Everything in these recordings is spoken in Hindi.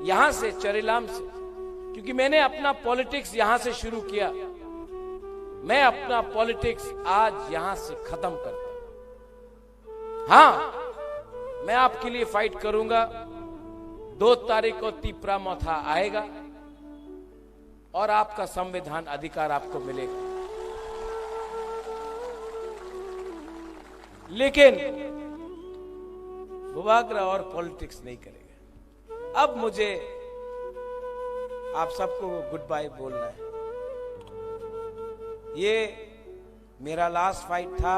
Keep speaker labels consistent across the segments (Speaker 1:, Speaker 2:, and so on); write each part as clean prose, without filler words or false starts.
Speaker 1: यहां से, चरेलाम से, क्योंकि मैंने अपना पॉलिटिक्स यहां से शुरू किया। मैं अपना पॉलिटिक्स आज यहां से खत्म करता हूं। हां, मैं आपके लिए फाइट करूंगा। 2 तारीख को तीपरा मौथा आएगा और आपका संविधान अधिकार आपको मिलेगा। लेकिन बुबागरा और पॉलिटिक्स नहीं करेगा। अब मुझे आप सबको गुड बाय बोलना है। ये मेरा लास्ट फाइट था,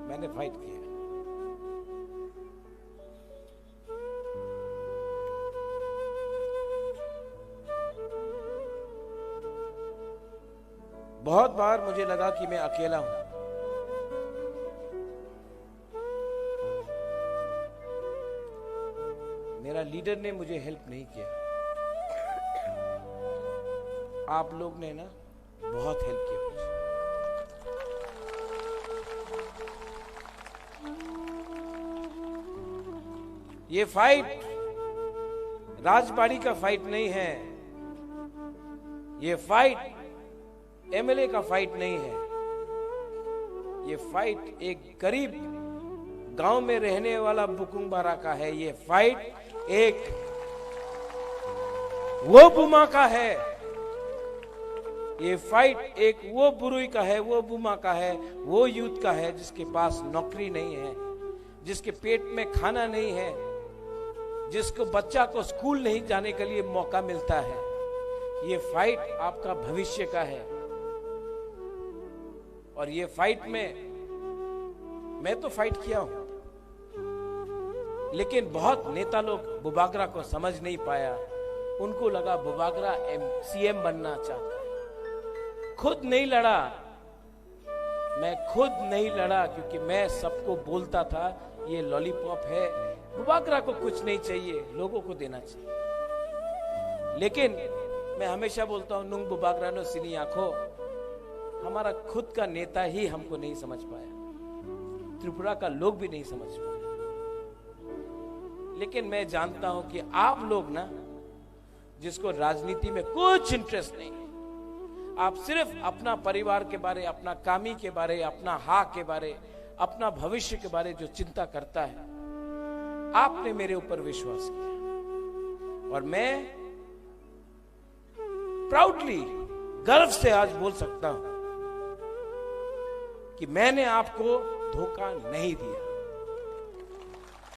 Speaker 1: मैंने फाइट किया। बहुत बार मुझे लगा कि मैं अकेला हूं। मेरा लीडर ने मुझे हेल्प नहीं किया। आप लोग ने ना बहुत हेल्प किया मुझे। ये फाइट राजबाड़ी का फाइट नहीं है। ये फाइट एमएलए का फाइट नहीं है। ये फाइट एक गरीब गांव में रहने वाला बुकुंबारा का है। ये फाइट एक वो बुमा का है। ये फाइट एक वो बुरुई का है, वो बुमा का है, वो यूथ का है जिसके पास नौकरी नहीं है, जिसके पेट में खाना नहीं है, जिसको बच्चा को स्कूल नहीं जाने के लिए मौका मिलता है। ये फाइट आपका भविष्य का है। और ये फाइट में मैं तो फाइट किया हूं, लेकिन बहुत नेता लोग बुबागरा को समझ नहीं पाया। उनको लगा बुबागरा सीएम बनना चाहता है। खुद नहीं लड़ा, मैं खुद नहीं लड़ा, क्योंकि मैं सबको बोलता था ये लॉलीपॉप है, बुबागरा को कुछ नहीं चाहिए, लोगों को देना चाहिए। लेकिन मैं हमेशा बोलता हूं, नुंग बुबागरा नो सिनी आंखो, हमारा खुद का नेता ही हमको नहीं समझ पाया, त्रिपुरा का लोग भी नहीं समझ पाया। लेकिन मैं जानता हूं कि आप लोग ना, जिसको राजनीति में कुछ इंटरेस्ट नहीं, आप सिर्फ अपना परिवार के बारे, अपना कामी के बारे, अपना हा के बारे, अपना भविष्य के बारे जो चिंता करता है, आपने मेरे ऊपर विश्वास किया। और मैं प्राउडली, गर्व से आज बोल सकता हूं कि मैंने आपको धोखा नहीं दिया।